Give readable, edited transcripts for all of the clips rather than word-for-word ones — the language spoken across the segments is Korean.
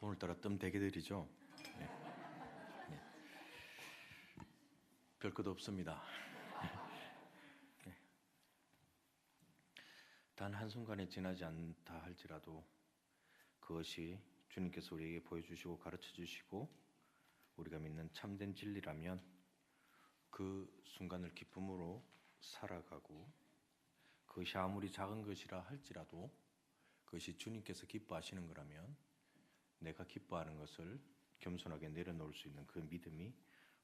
오늘따라 뜸대게들이죠. 네. 네. 별 것 없습니다. 네. 단 한순간에 지나지 않다 할지라도 그것이 주님께서 우리에게 보여주시고 가르쳐주시고 우리가 믿는 참된 진리라면 그 순간을 기쁨으로 살아가고 그것이 아무리 작은 것이라 할지라도 그것이 주님께서 기뻐하시는 거라면 내가 기뻐하는 것을 겸손하게 내려놓을 수 있는 그 믿음이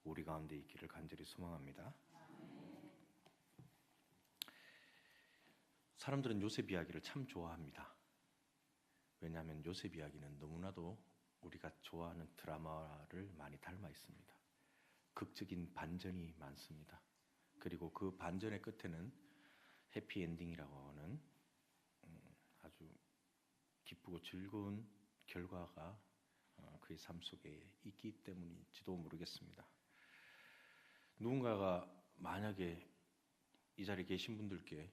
우리 가운데 있기를 간절히 소망합니다. 사람들은 요셉 이야기를 참 좋아합니다. 왜냐하면 요셉 이야기는 너무나도 우리가 좋아하는 드라마를 많이 닮아 있습니다. 극적인 반전이 많습니다. 그리고 그 반전의 끝에는 해피엔딩이라고 하는 아주 기쁘고 즐거운 결과가 그의 삶 속에 있기 때문인지도 모르겠습니다. 누군가가 만약에 이 자리에 계신 분들께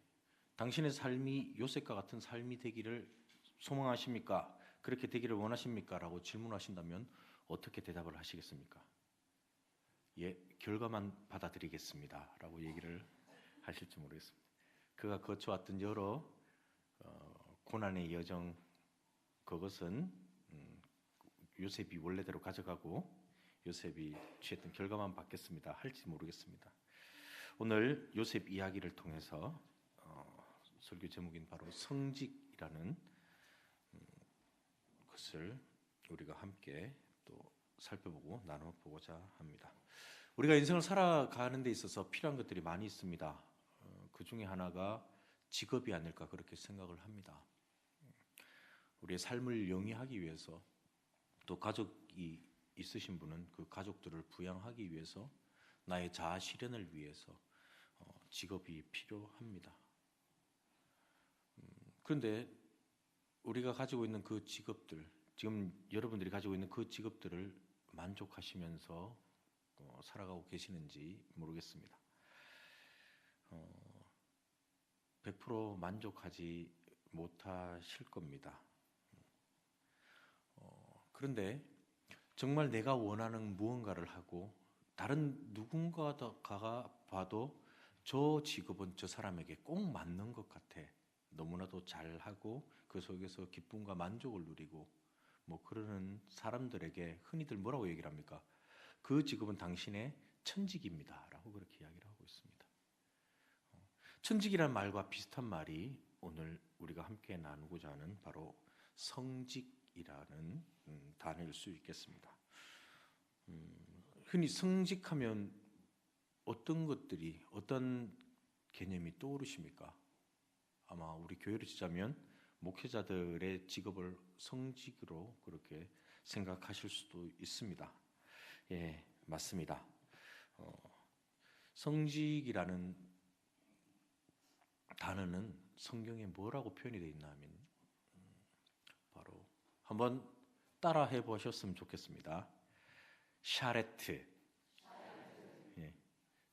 당신의 삶이 요셉과 같은 삶이 되기를 소망하십니까? 그렇게 되기를 원하십니까? 라고 질문하신다면 어떻게 대답을 하시겠습니까? 예, 결과만 받아들이겠습니다 라고 얘기를 하실지 모르겠습니다. 그가 거쳐왔던 여러 고난의 여정, 그것은 요셉이 원래대로 가져가고 요셉이 취했던 결과만 받겠습니다 할지 모르겠습니다. 오늘 요셉 이야기를 통해서 설교 제목인 바로 성직이라는 것을 우리가 함께 또 살펴보고 나눠보고자 합니다. 우리가 인생을 살아가는 데 있어서 필요한 것들이 많이 있습니다. 그 중에 하나가 직업이 아닐까 그렇게 생각을 합니다. 우리의 삶을 영위하기 위해서 또 가족이 있으신 분은 그 가족들을 부양하기 위해서 나의 자아 실현을 위해서 직업이 필요합니다. 그런데 우리가 가지고 있는 그 직업들, 지금 여러분들이 가지고 있는 그 직업들을 만족하시면서 살아가고 계시는지 모르겠습니다. 100% 만족하지 못하실 겁니다. 그런데 정말 내가 원하는 무언가를 하고 다른 누군가가 봐도 저 직업은 저 사람에게 꼭 맞는 것 같아. 너무나도 잘하고 그 속에서 기쁨과 만족을 누리고 뭐 그러는 사람들에게 흔히들 뭐라고 얘기를 합니까? 그 직업은 당신의 천직입니다 라고 그렇게 이야기를 하고 있습니다. 천직이라는 말과 비슷한 말이 오늘 우리가 함께 나누고자 하는 바로 성직이라는 단어일 수 있겠습니다. 흔히 성직하면 어떤 것들이, 어떤 개념이 떠오르십니까? 아마 우리 교회로 치자면 목회자들의 직업을 성직으로 그렇게 생각하실 수도 있습니다. 예, 맞습니다. 성직이라는 단어는 성경에 뭐라고 표현이 되어 있나 하면 바로 한번 따라 해보셨으면 좋겠습니다. 샤레트. 예,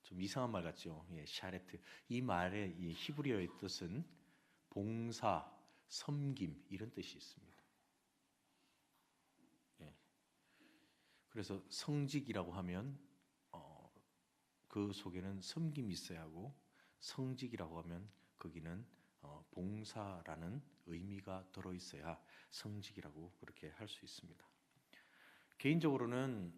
좀 이상한 말 같죠? 예, 샤레트. 이 말의 이 히브리어의 뜻은 봉사, 섬김 이런 뜻이 있습니다. 예. 그래서 성직이라고 하면 그 속에는 섬김이 있어야 하고 성직이라고 하면 거기는 봉사라는 의미가 들어 있어야 성직이라고 그렇게 할 수 있습니다. 개인적으로는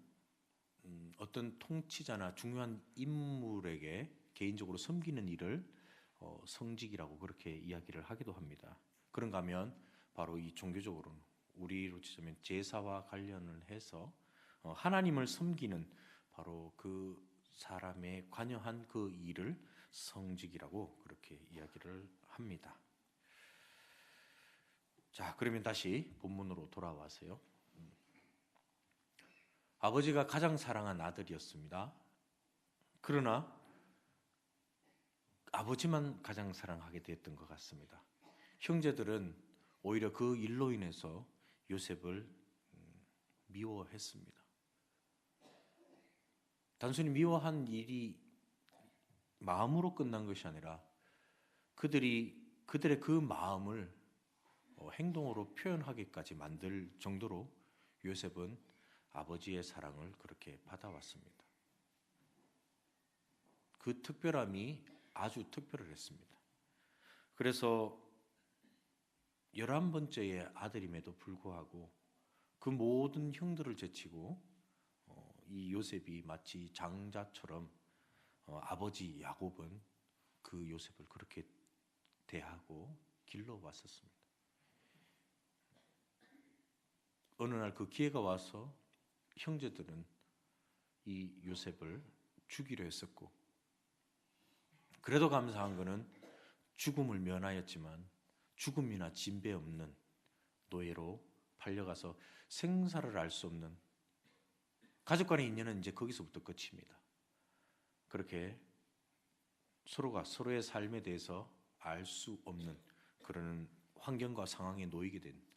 어떤 통치자나 중요한 인물에게 개인적으로 섬기는 일을 성직이라고 그렇게 이야기를 하기도 합니다. 그런가 하면 바로 이 종교적으로는 우리로 치자면 제사와 관련을 해서 하나님을 섬기는 바로 그 사람의 관여한 그 일을 성직이라고 그렇게 이야기를 합니다. 자, 그러면 다시 본문으로 돌아와서요. 아버지가 가장 사랑한 아들이었습니다. 그러나 아버지만 가장 사랑하게 됐던 것 같습니다. 형제들은 오히려 그 일로 인해서 요셉을 미워했습니다. 단순히 미워한 일이 마음으로 끝난 것이 아니라 그들의 그 마음을 행동으로 표현하기까지 만들 정도로 요셉은 아버지의 사랑을 그렇게 받아왔습니다. 그 특별함이 아주 특별했습니다. 그래서 11번째의 아들임에도 불구하고 그 모든 형들을 제치고 이 요셉이 마치 장자처럼 아버지 야곱은 그 요셉을 그렇게 대하고 길러왔었습니다. 어느 날 그 기회가 와서 형제들은 이 요셉을 죽이려 했었고, 그래도 감사한 것은 죽음을 면하였지만 죽음이나 진배 없는 노예로 팔려가서 생사를 알 수 없는, 가족 간의 인연은 이제 거기서부터 끝입니다. 그렇게 서로가 서로의 삶에 대해서 알 수 없는 그런 환경과 상황에 놓이게 된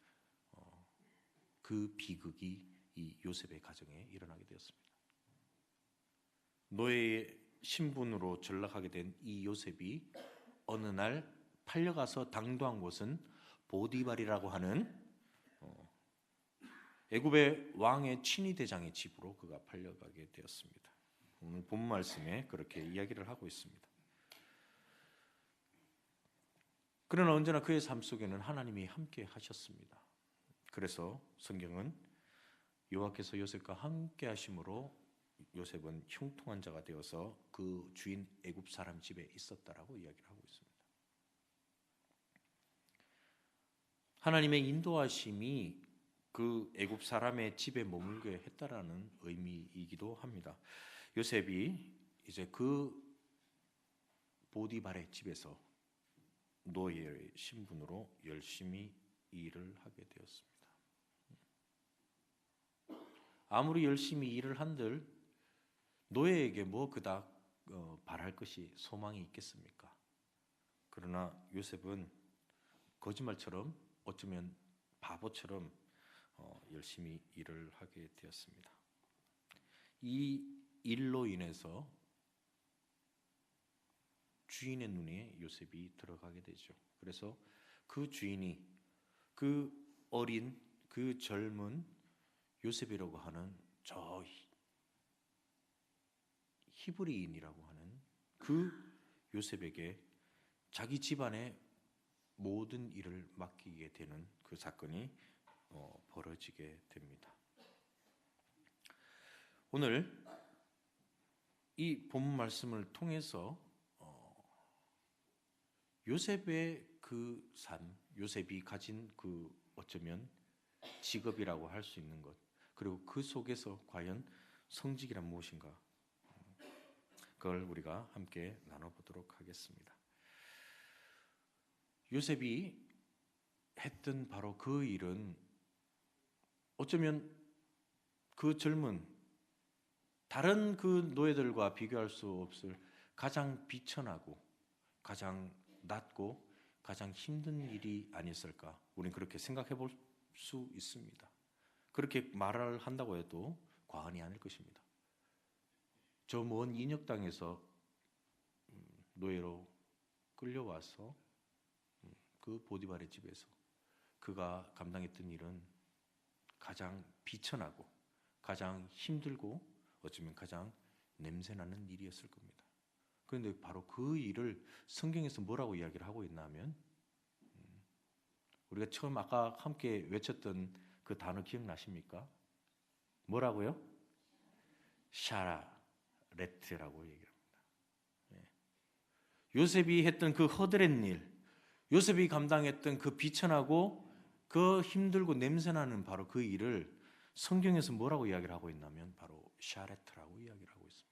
그 비극이 이 요셉의 가정에 일어나게 되었습니다. 노예의 신분으로 전락하게 된 이 요셉이 어느 날 팔려가서 당도한 곳은 보디발이라고 하는 애굽의 왕의 친위 대장의 집으로 그가 팔려가게 되었습니다. 오늘 본 말씀에 그렇게 이야기를 하고 있습니다. 그러나 언제나 그의 삶 속에는 하나님이 함께 하셨습니다. 그래서 성경은 여호와께서 요셉과 함께 하심으로 요셉은 형통한 자가 되어서 그 주인 애굽 사람 집에 있었다라고 이야기를 하고 있습니다. 하나님의 인도하심이 그 애굽 사람의 집에 머물게 했다라는 의미이기도 합니다. 요셉이 이제 그 보디발의 집에서 노예의 신분으로 열심히 일을 하게 되었습니다. 아무리 열심히 일을 한들 노예에게 뭐 그닥 바랄 것이 소망이 있겠습니까? 그러나 요셉은 거짓말처럼, 어쩌면 바보처럼 열심히 일을 하게 되었습니다. 이 일로 인해서 주인의 눈에 요셉이 들어가게 되죠. 그래서 그 주인이 그 어린, 그 젊은 요셉이라고 하는 저 히브리인이라고 하는 그 요셉에게 자기 집안의 모든 일을 맡기게 되는 그 사건이 벌어지게 됩니다. 오늘 이 본문 말씀을 통해서 요셉의 그 삶, 요셉이 가진 그 어쩌면 직업이라고 할 수 있는 것, 그리고 그 속에서 과연 성직이란 무엇인가, 그걸 우리가 함께 나눠보도록 하겠습니다. 요셉이 했던 바로 그 일은 어쩌면 그 젊은 다른 그 노예들과 비교할 수 없을 가장 비천하고 가장 낮고 가장 힘든 일이 아니었을까, 우리는 그렇게 생각해 볼 수 있습니다. 그렇게 말을 한다고 해도 과언이 아닐 것입니다. 저 먼 인역 땅에서 노예로 끌려와서 그 보디발의 집에서 그가 감당했던 일은 가장 비천하고 가장 힘들고 어쩌면 가장 냄새나는 일이었을 겁니다. 그런데 바로 그 일을 성경에서 뭐라고 이야기를 하고 있나 하면, 우리가 처음 아까 함께 외쳤던 그 단어 기억나십니까? 뭐라고요? 샤라레트라고 얘기합니다. 요셉이 했던 그 허드렛 일, 요셉이 감당했던 그 비천하고 그 힘들고 냄새나는 바로 그 일을 성경에서 뭐라고 이야기를 하고 있냐면 바로 샤레트라고 이야기를 하고 있습니다.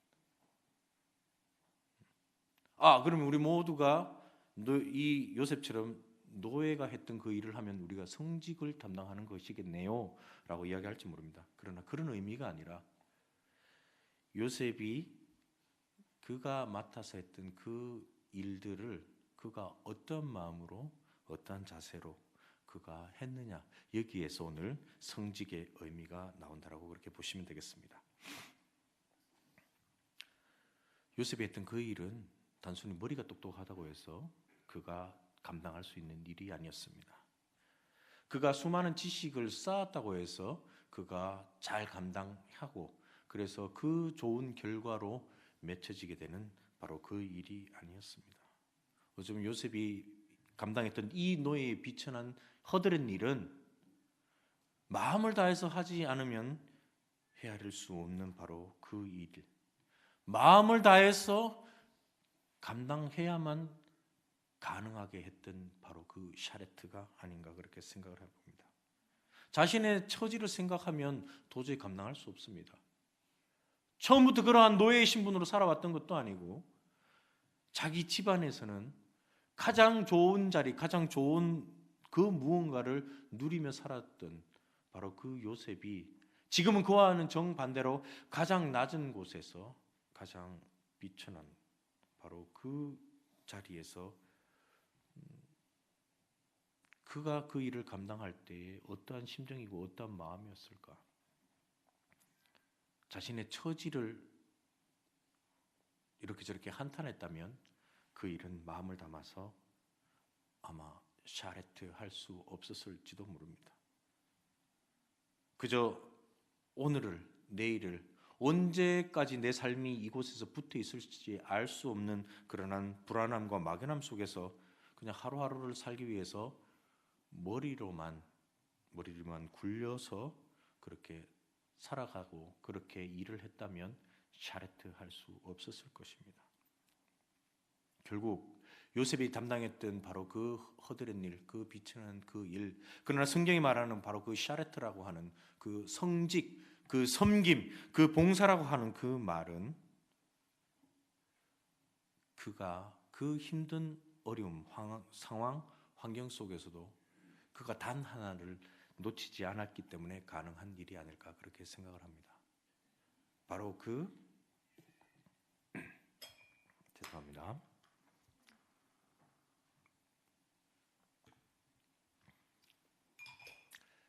그러면 우리 모두가 이 요셉처럼 노예가 했던 그 일을 하면 우리가 성직을 담당하는 것이겠네요 라고 이야기할지 모릅니다. 그러나 그런 의미가 아니라 요셉이 그가 맡아서 했던 그 일들을 그가 어떤 마음으로 어떠한 자세로 그가 했느냐, 여기에서 오늘 성직의 의미가 나온다라고 그렇게 보시면 되겠습니다. 요셉이 했던 그 일은 단순히 머리가 똑똑하다고 해서 그가 감당할 수 있는 일이 아니었습니다. 그가 수많은 지식을 쌓았다고 해서 그가 잘 감당하고 그래서 그 좋은 결과로 맺혀지게 되는 바로 그 일이 아니었습니다. 요즘 요셉이 감당했던 이 노예의 비천한 허드렛 일은 마음을 다해서 하지 않으면 헤아릴 수 없는 바로 그 일, 마음을 다해서 감당해야만 가능하게 했던 바로 그 샤레트가 아닌가 그렇게 생각을 해봅니다. 자신의 처지를 생각하면 도저히 감당할 수 없습니다. 처음부터 그러한 노예의 신분으로 살아왔던 것도 아니고 자기 집안에서는 가장 좋은 자리, 가장 좋은 그 무언가를 누리며 살았던 바로 그 요셉이 지금은 그와는 정반대로 가장 낮은 곳에서 가장 비천한 바로 그 자리에서 그가 그 일을 감당할 때에 어떠한 심정이고 어떠한 마음이었을까? 자신의 처지를 이렇게 저렇게 한탄했다면 그 일은 마음을 담아서 아마 샤레트 할 수 없었을지도 모릅니다. 그저 오늘을, 내일을, 언제까지 내 삶이 이곳에서 붙어 있을지 알 수 없는 그러한 불안함과 막연함 속에서 그냥 하루하루를 살기 위해서 머리로만 굴려서 그렇게 살아가고 그렇게 일을 했다면 샤레트 할 수 없었을 것입니다. 결국 요셉이 담당했던 바로 그 허드렛 일, 그 비천한 그 일, 그러나 성경이 말하는 바로 그 샤레트라고 하는 그 성직, 그 섬김, 그 봉사라고 하는 그 말은 그가 그 힘든 어려움, 상황, 환경 속에서도 그가 단 하나를 놓치지 않았기 때문에 가능한 일이 아닐까 그렇게 생각을 합니다. 바로 죄송합니다.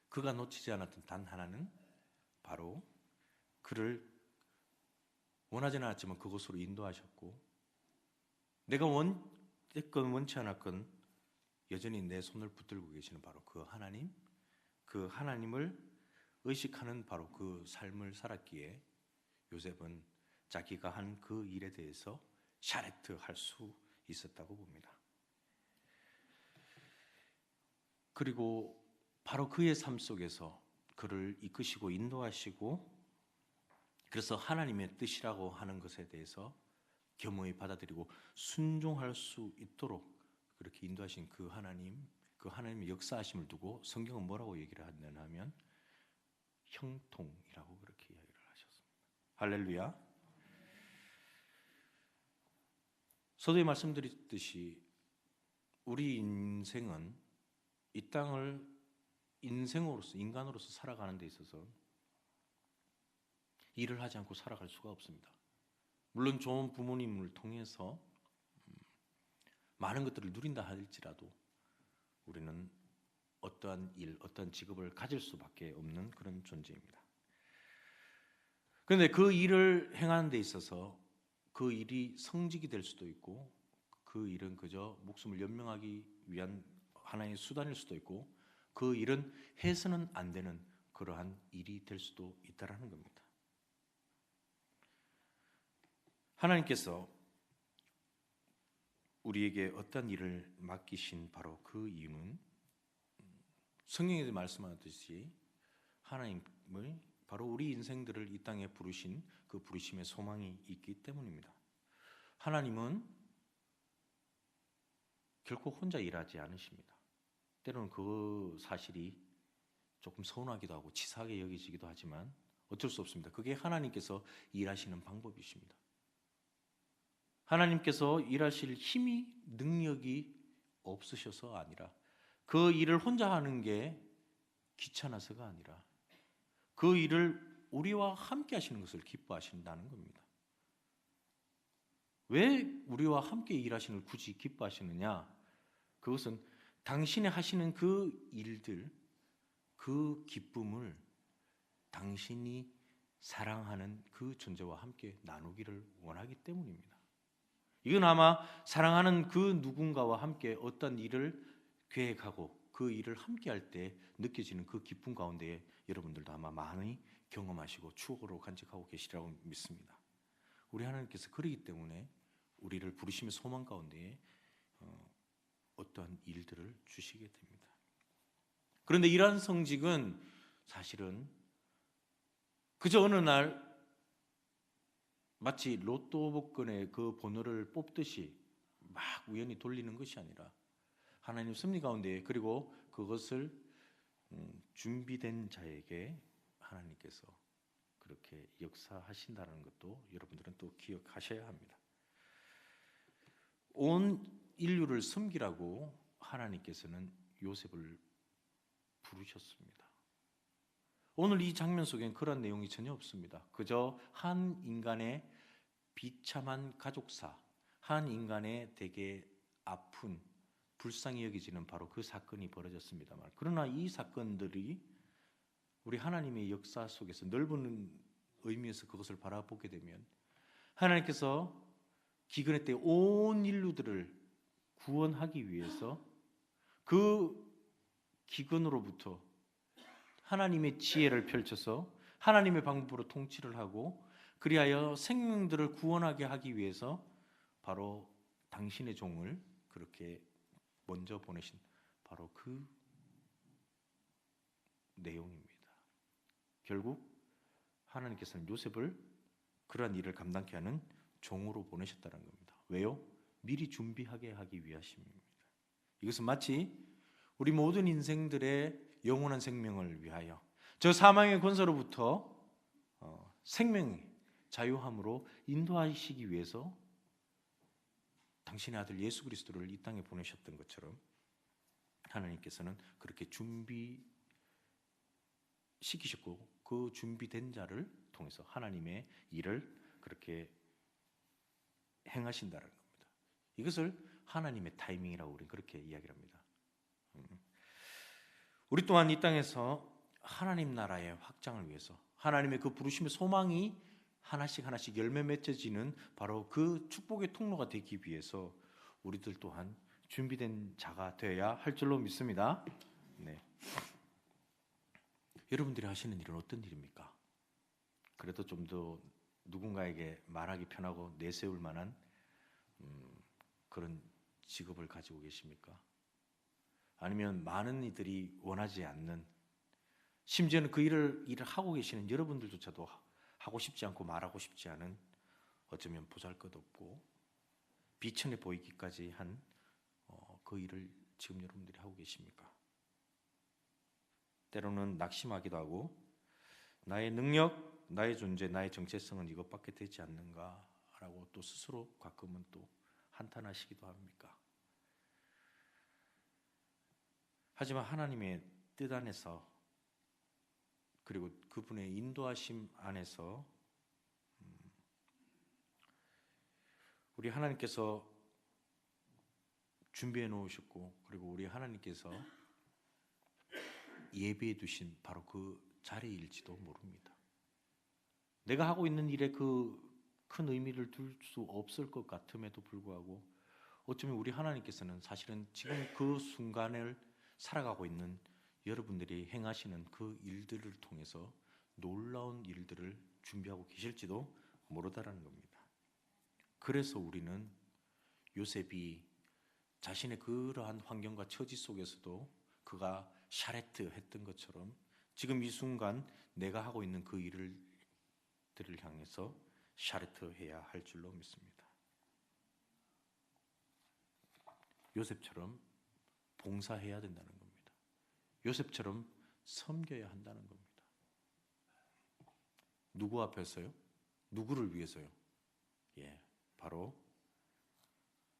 그가 놓치지 않았던 단 하나는 바로 그를 원하지는 않았지만 그곳으로 인도하셨고 내가 원했건 원치 않았건 여전히 내 손을 붙들고 계시는 바로 그 하나님, 그 하나님을 의식하는 바로 그 삶을 살았기에 요셉은 자기가 한 그 일에 대해서 샤레트 할 수 있었다고 봅니다. 그리고 바로 그의 삶 속에서 그를 이끄시고 인도하시고 그래서 하나님의 뜻이라고 하는 것에 대해서 겸허히 받아들이고 순종할 수 있도록 그렇게 인도하신 그 하나님의 역사하심을 두고 성경은 뭐라고 얘기를 하냐면 형통이라고 그렇게 이야기를 하셨습니다. 할렐루야. 서두에 말씀드렸듯이 우리 인생은 이 땅을 인간으로서 살아가는 데 있어서 일을 하지 않고 살아갈 수가 없습니다. 물론 좋은 부모님을 통해서 많은 것들을 누린다 할지라도 우리는 어떠한 일, 어떠한 직업을 가질 수밖에 없는 그런 존재입니다. 그런데 그 일을 행하는 데 있어서 그 일이 성직이 될 수도 있고 그 일은 그저 목숨을 연명하기 위한 하나의 수단일 수도 있고 그 일은 해서는 안 되는 그러한 일이 될 수도 있다라는 겁니다. 하나님께서 우리에게 어떤 일을 맡기신 바로 그 이유는 성경에도 말씀하듯이 하나님을 바로 우리 인생들을 이 땅에 부르신 그 부르심의 소망이 있기 때문입니다. 하나님은 결코 혼자 일하지 않으십니다. 때로는 그 사실이 조금 서운하기도 하고 치사하게 여기지기도 하지만 어쩔 수 없습니다. 그게 하나님께서 일하시는 방법이십니다. 하나님께서 일하실 힘이 능력이 없으셔서 아니라 그 일을 혼자 하는 게 귀찮아서가 아니라 그 일을 우리와 함께 하시는 것을 기뻐하신다는 겁니다. 왜 우리와 함께 일하시는 걸 굳이 기뻐하시느냐? 그것은 당신이 하시는 그 일들, 그 기쁨을 당신이 사랑하는 그 존재와 함께 나누기를 원하기 때문입니다. 이건 아마 사랑하는 그 누군가와 함께 어떤 일을 계획하고 그 일을 함께 할 때 느껴지는 그 기쁨 가운데 여러분들도 아마 많이 경험하시고 추억으로 간직하고 계시라고 믿습니다. 우리 하나님께서 그러기 때문에 우리를 부르심의 소망 가운데 어떠한 일들을 주시게 됩니다. 그런데 이러한 성직은 사실은 그저 어느 날 마치 로또 복권의 그 번호를 뽑듯이 막 우연히 돌리는 것이 아니라 하나님 섭리 가운데, 그리고 그것을 준비된 자에게 하나님께서 그렇게 역사하신다는 것도 여러분들은 또 기억하셔야 합니다. 온 인류를 섬기라고 하나님께서는 요셉을 부르셨습니다. 오늘 이 장면 속엔 그런 내용이 전혀 없습니다. 그저 한 인간의 비참한 가족사, 한 인간의 되게 아픈 불쌍히 여기지는 바로 그 사건이 벌어졌습니다만, 그러나 이 사건들이 우리 하나님의 역사 속에서 넓은 의미에서 그것을 바라보게 되면 하나님께서 기근의 때 온 인류들을 구원하기 위해서 그 기근으로부터 하나님의 지혜를 펼쳐서 하나님의 방법으로 통치를 하고 그리하여 생명들을 구원하게 하기 위해서 바로 당신의 종을 그렇게 먼저 보내신 바로 그 내용입니다. 결국 하나님께서는 요셉을 그러한 일을 감당케 하는 종으로 보내셨다는 겁니다. 왜요? 미리 준비하게 하기 위하심입니다. 이것은 마치 우리 모든 인생들의 영원한 생명을 위하여 저 사망의 권세로부터 생명의 자유함으로 인도하시기 위해서 당신의 아들 예수 그리스도를 이 땅에 보내셨던 것처럼 하나님께서는 그렇게 준비시키셨고 그 준비된 자를 통해서 하나님의 일을 그렇게 행하신다는 겁니다. 이것을 하나님의 타이밍이라고 우리는 그렇게 이야기를 합니다. 우리 또한 이 땅에서 하나님 나라의 확장을 위해서 하나님의 그 부르심의 소망이 하나씩 열매 맺어지는 바로 그 축복의 통로가 되기 위해서 우리들 또한 준비된 자가 되어야 할 줄로 믿습니다. 네. 여러분들이 하시는 일은 어떤 일입니까? 그래도 좀 더 누군가에게 말하기 편하고 내세울 만한 그런 직업을 가지고 계십니까? 아니면 많은 이들이 원하지 않는, 심지어는 그 일을 하고 계시는 여러분들조차도 하고 싶지 않고 말하고 싶지 않은, 어쩌면 보잘것없고 비천해 보이기까지 한 그 일을 지금 여러분들이 하고 계십니까? 때로는 낙심하기도 하고 나의 능력, 나의 존재, 나의 정체성은 이것밖에 되지 않는가라고 또 스스로 가끔은 또 한탄하시기도 합니까? 하지만 하나님의 뜻 안에서 그리고 그분의 인도하심 안에서 우리 하나님께서 준비해 놓으셨고 그리고 우리 하나님께서 예비해 두신 바로 그 자리일지도 모릅니다. 내가 하고 있는 일에 그 큰 의미를 둘 수 없을 것 같음에도 불구하고 어쩌면 우리 하나님께서는 사실은 지금 그 순간을 살아가고 있는 여러분들이 행하시는 그 일들을 통해서 놀라운 일들을 준비하고 계실지도 모르다라는 겁니다. 그래서 우리는 요셉이 자신의 그러한 환경과 처지 속에서도 그가 샤레트 했던 것처럼 지금 이 순간 내가 하고 있는 그 일들을 향해서 샤레트 해야 할 줄로 믿습니다. 요셉처럼 봉사해야 된다는 겁니다. 요셉처럼 섬겨야 한다는 겁니다. 누구 앞에서요? 누구를 위해서요? 바로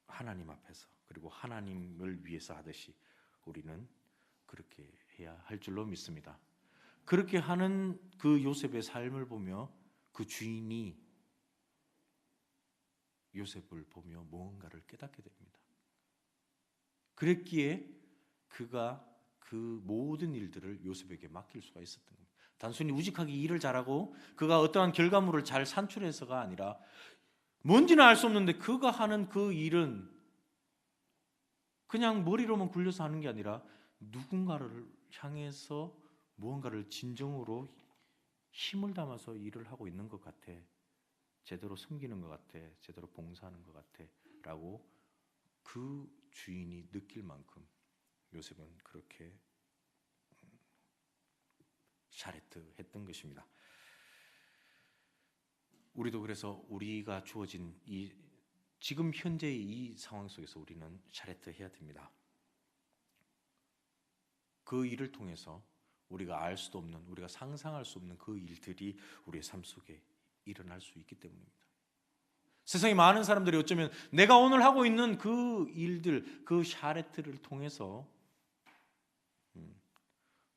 하나님 앞에서, 그리고 하나님을 위해서 하듯이 우리는 그렇게 해야 할 줄로 믿습니다. 그렇게 하는 그 요셉의 삶을 보며 그 주인이 요셉을 보며 무언가를 깨닫게 됩니다. 그랬기에 그가 그 모든 일들을 요셉에게 맡길 수가 있었던 겁니다. 단순히 우직하게 일을 잘하고 그가 어떠한 결과물을 잘 산출해서가 아니라 뭔지는 알 수 없는데 그가 하는 그 일은 그냥 머리로만 굴려서 하는 게 아니라 누군가를 향해서 무언가를 진정으로 힘을 담아서 일을 하고 있는 것 같아. 제대로 섬기는 것 같아. 제대로 봉사하는 것 같아. 라고 그 주인이 느낄 만큼 요셉은 그렇게 샤레트 했던 것입니다. 우리도 그래서 우리가 주어진 이 지금 현재의 이 상황 속에서 우리는 샤레트 해야 됩니다. 그 일을 통해서 우리가 알 수도 없는, 우리가 상상할 수 없는 그 일들이 우리의 삶 속에 일어날 수 있기 때문입니다. 세상에 많은 사람들이 어쩌면 내가 오늘 하고 있는 그 일들, 그 샤레트를 통해서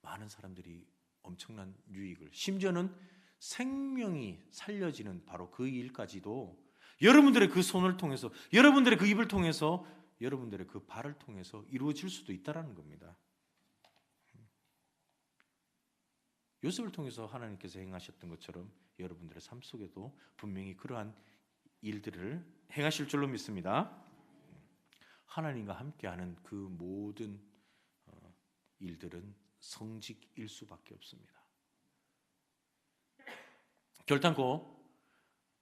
많은 사람들이 엄청난 유익을, 심지어는 생명이 살려지는 바로 그 일까지도 여러분들의 그 손을 통해서, 여러분들의 그 입을 통해서, 여러분들의 그 발을 통해서 이루어질 수도 있다는 겁니다. 요셉을 통해서 하나님께서 행하셨던 것처럼 여러분들의 삶 속에도 분명히 그러한 일들을 행하실 줄로 믿습니다. 하나님과 함께하는 그 모든 일들은 성직일 수밖에 없습니다. 결단코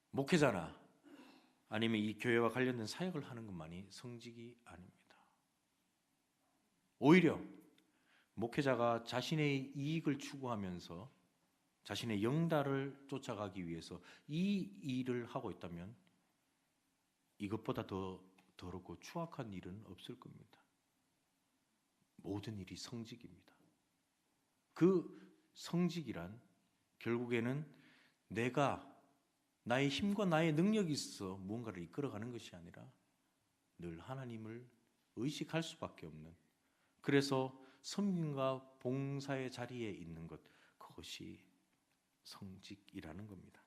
목회자나 아니면 이 교회와 관련된 사역을 하는 것만이 성직이 아닙니다. 오히려 목회자가 자신의 이익을 추구하면서 자신의 영달을 쫓아가기 위해서 이 일을 하고 있다면 이것보다 더 더럽고 추악한 일은 없을 겁니다. 모든 일이 성직입니다. 그 성직이란 결국에는 내가 나의 힘과 나의 능력이 있어 무언가를 이끌어가는 것이 아니라 늘 하나님을 의식할 수밖에 없는, 그래서 섬김과 봉사의 자리에 있는 것, 그것이 성직이라는 겁니다.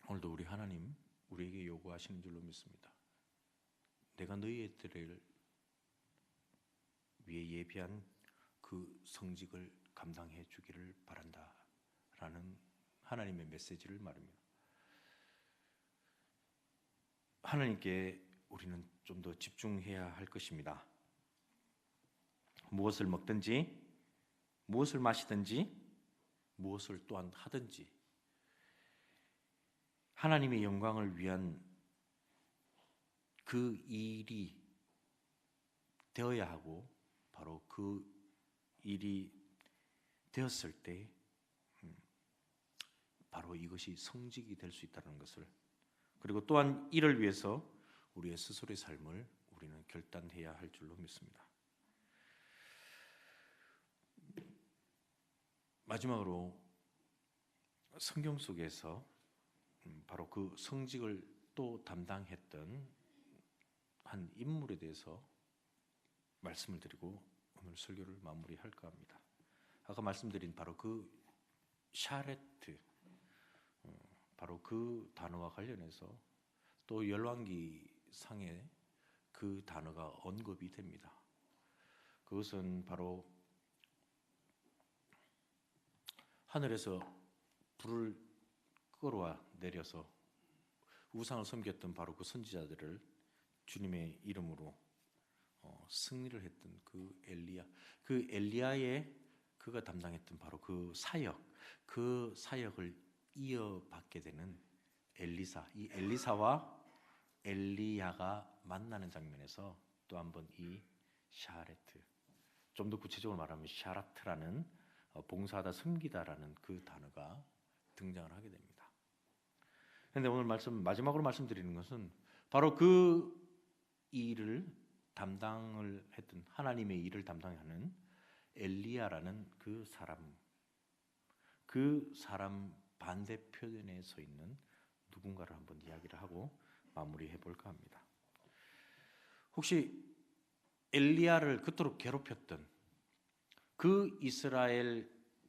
오늘도 우리 하나님 우리에게 요구하시는 줄로 믿습니다. 내가 너희들을 위해 예비한 그 성직을 감당해 주기를 바란다 라는 하나님의 메시지를 말합니다. 하나님께 우리는 좀 더 집중해야 할 것입니다. 무엇을 먹든지, 무엇을 마시든지, 무엇을 또한 하든지 하나님의 영광을 위한 그 일이 되어야 하고, 바로 그 일이 되었을 때 바로 이것이 성직이 될 수 있다는 것을, 그리고 또한 이를 위해서 우리의 스스로의 삶을 우리는 결단해야 할 줄로 믿습니다. 마지막으로 성경 속에서 바로 그 성직을 또 담당했던 한 인물에 대해서 말씀을 드리고 오늘 설교를 마무리할까 합니다. 아까 말씀드린 바로 그 샤레트, 바로 그 단어와 관련해서 또 열왕기상에 그 단어가 언급이 됩니다. 그것은 바로 하늘에서 불을 끌어와 내려서 우상을 섬겼던 바로 그 선지자들을 주님의 이름으로 승리를 했던 그 엘리야, 그 엘리야의 그가 담당했던 바로 그 사역, 그 사역을 이어받게 되는 엘리사, 이 엘리사와 엘리야가 만나는 장면에서 또 한번 이 샤레트, 좀 더 구체적으로 말하면 샤라트라는 봉사하다, 섬기다라는 그 단어가 등장을 하게 됩니다. 그런데 오늘 마지막으로 말씀드리는 것은 바로 그 일을 담당을 했던, 하나님의 일을 담당하는 엘리야라는 그 사람 반대편에 서 있는 누군가를 한번 이야기를 하고 마무리해 볼까 합니다. 혹시 엘리야를 그토록 괴롭혔던 그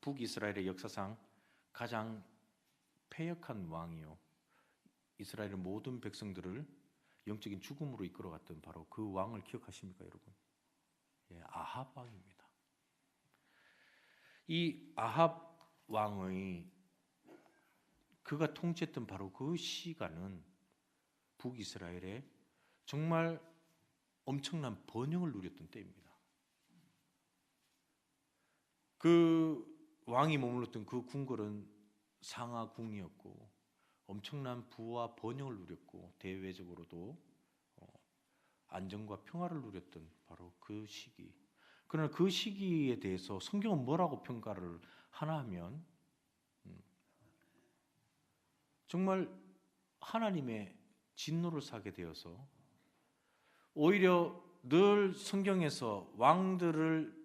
북이스라엘의 역사상 가장 패역한 왕이요, 이스라엘의 모든 백성들을 영적인 죽음으로 이끌어갔던 바로 그 왕을 기억하십니까, 여러분? 예, 아합 왕입니다. 이 아합 왕의 그가 통치했던 바로 그 시간은 북이스라엘의 정말 엄청난 번영을 누렸던 때입니다. 그 왕이 머물렀던 그 궁궐은 상하궁이었고 엄청난 부와 번영을 누렸고 대외적으로도 안정과 평화를 누렸던 바로 그 시기. 그러나 그 시기에 대해서 성경은 뭐라고 평가를 하나 하면 정말 하나님의 진노를 사게 되어서 오히려 늘 성경에서 왕들을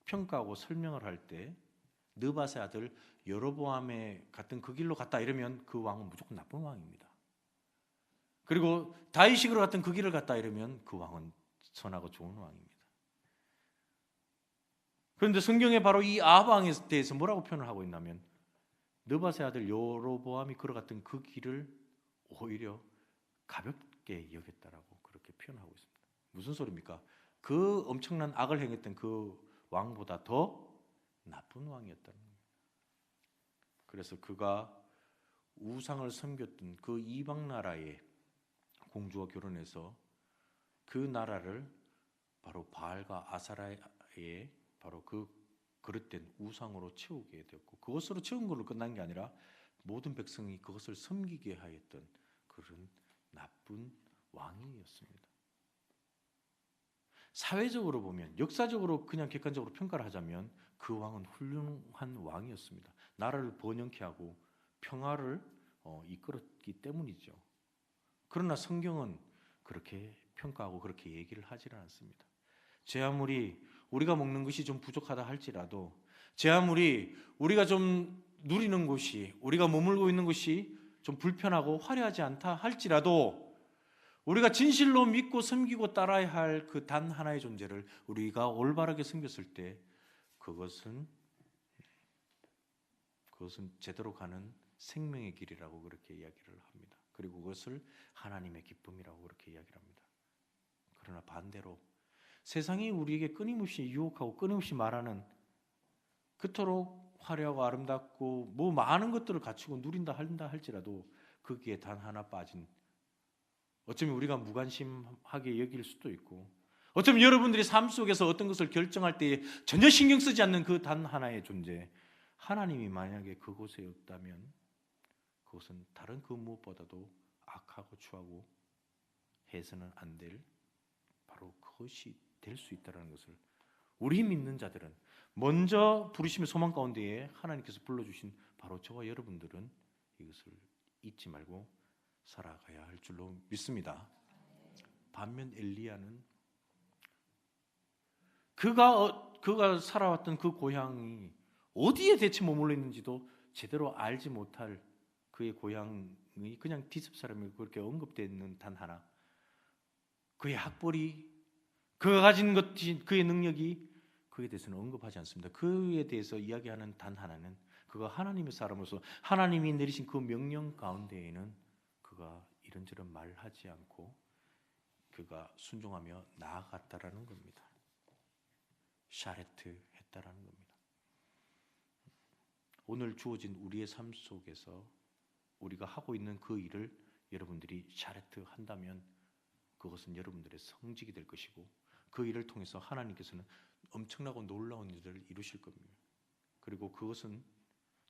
평가하고 설명을 할 때 느밧의 아들 여로보암의 같은 그 길로 갔다 이러면 그 왕은 무조건 나쁜 왕입니다. 그리고 다윗식으로 갔던 그 길을 갔다 이러면 그 왕은 선하고 좋은 왕입니다. 그런데 성경에 바로 이 아합 왕에 대해서 뭐라고 표현을 하고 있냐면 느밧의 아들 여로보암이 걸어갔던 그 길을 오히려 가볍게 여겼다라고 그렇게 표현하고 있습니다. 무슨 소리입니까? 그 엄청난 악을 행했던 그 왕보다 더 나쁜 왕이었다는 겁니다. 그래서 그가 우상을 섬겼던 그 이방 나라의 공주와 결혼해서 그 나라를 바로 바알과 아사라의 바로 그 그릇된 우상으로 채우게 되었고 그것으로 채운 걸로 끝난 게 아니라 모든 백성이 그것을 섬기게 하였던 그런 나쁜 왕이었습니다. 사회적으로 보면 역사적으로 그냥 객관적으로 평가를 하자면 그 왕은 훌륭한 왕이었습니다. 나라를 번영케 하고 평화를 이끌었기 때문이죠. 그러나 성경은 그렇게 평가하고 그렇게 얘기를 하지는 않습니다. 제 아무리 우리가 먹는 것이 좀 부족하다 할지라도 제 아무리 우리가 좀 누리는 곳이 우리가 머물고 있는 곳이 좀 불편하고 화려하지 않다 할지라도 우리가 진실로 믿고 섬기고 따라야 할 그 단 하나의 존재를 우리가 올바르게 섬겼을 때 그것은 제대로 가는 생명의 길이라고 그렇게 이야기를 합니다. 그리고 그것을 하나님의 기쁨이라고 그렇게 이야기를 합니다. 그러나 반대로 세상이 우리에게 끊임없이 유혹하고 끊임없이 말하는 그토록 화려하고 아름답고 뭐 많은 것들을 갖추고 누린다 한다 할지라도 거기에 단 하나 빠진 어쩌면 우리가 무관심하게 여길 수도 있고 어쩌면 여러분들이 삶 속에서 어떤 것을 결정할 때 전혀 신경 쓰지 않는 그 단 하나의 존재 하나님이 만약에 그곳에 없다면 그것은 다른 그 무엇보다도 악하고 추하고 해서는 안 될 바로 그것이 될 수 있다는 것을 우리 믿는 자들은 먼저 부르심의 소망 가운데에 하나님께서 불러주신 바로 저와 여러분들은 이것을 잊지 말고 살아가야 할 줄로 믿습니다. 반면 엘리야는 그가 살아왔던 그 고향이 어디에 대체 머물러 있는지도 제대로 알지 못할 그의 고향이 그냥 디습 사람이 그렇게 언급되어 있는 단 하나 그의 학벌이 그가 가진 것이 그의 능력이 그에 대해서는 언급하지 않습니다. 그에 대해서 이야기하는 단 하나는 그가 하나님의 사람으로서 하나님이 내리신 그 명령 가운데에는 그가 이런저런 말을 하지 않고 그가 순종하며 나아갔다라는 겁니다. 샤레트 했다라는 겁니다. 오늘 주어진 우리의 삶 속에서 우리가 하고 있는 그 일을 여러분들이 샤레트 한다면 그것은 여러분들의 성직이 될 것이고 그 일을 통해서 하나님께서는 엄청나고 놀라운 일을 이루실 겁니다. 그리고 그것은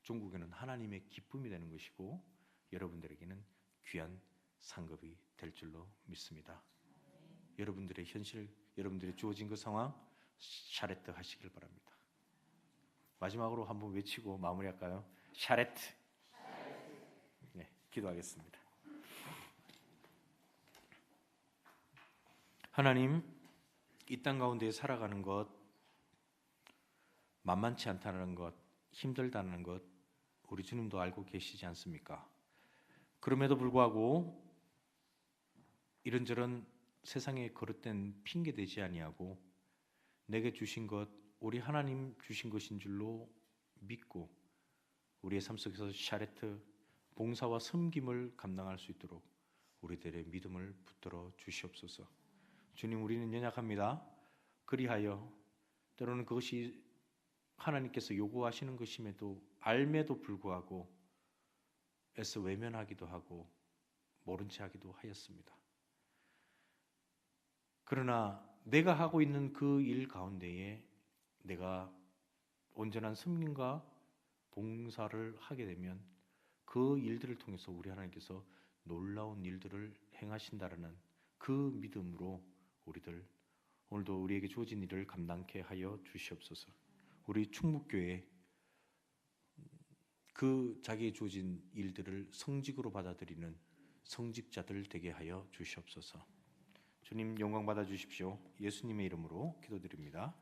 종국에는 하나님의 기쁨이 되는 것이고 여러분들에게는 귀한 상급이 될 줄로 믿습니다. 여러분들의 현실, 여러분들의 주어진 그 상황 샤레트 하시길 바랍니다. 마지막으로 한번 외치고 마무리할까요? 샤레트. 네, 기도하겠습니다. 하나님, 이 땅 가운데 살아가는 것 만만치 않다는 것, 힘들다는 것 우리 주님도 알고 계시지 않습니까? 그럼에도 불구하고 이런저런 세상에 거릇된 핑계 대지 아니하고 내게 주신 것 우리 하나님 주신 것인 줄로 믿고 우리의 삶 속에서 샤레트 봉사와 섬김을 감당할 수 있도록 우리들의 믿음을 붙들어 주시옵소서. 주님, 우리는 연약합니다. 그리하여 때로는 그것이 하나님께서 요구하시는 것임에도 알매도 불구하고 애써 외면하기도 하고 모른 채 하기도 하였습니다. 그러나 내가 하고 있는 그 일 가운데에 내가 온전한 섬김과 봉사를 하게 되면 그 일들을 통해서 우리 하나님께서 놀라운 일들을 행하신다라는 그 믿음으로 우리들 오늘도 우리에게 주어진 일을 감당케 하여 주시옵소서. 우리 충북교회 그 자기의 주어진 일들을 성직으로 받아들이는 성직자들 되게 하여 주시옵소서. 주님 영광 받아 주십시오. 예수님의 이름으로 기도드립니다.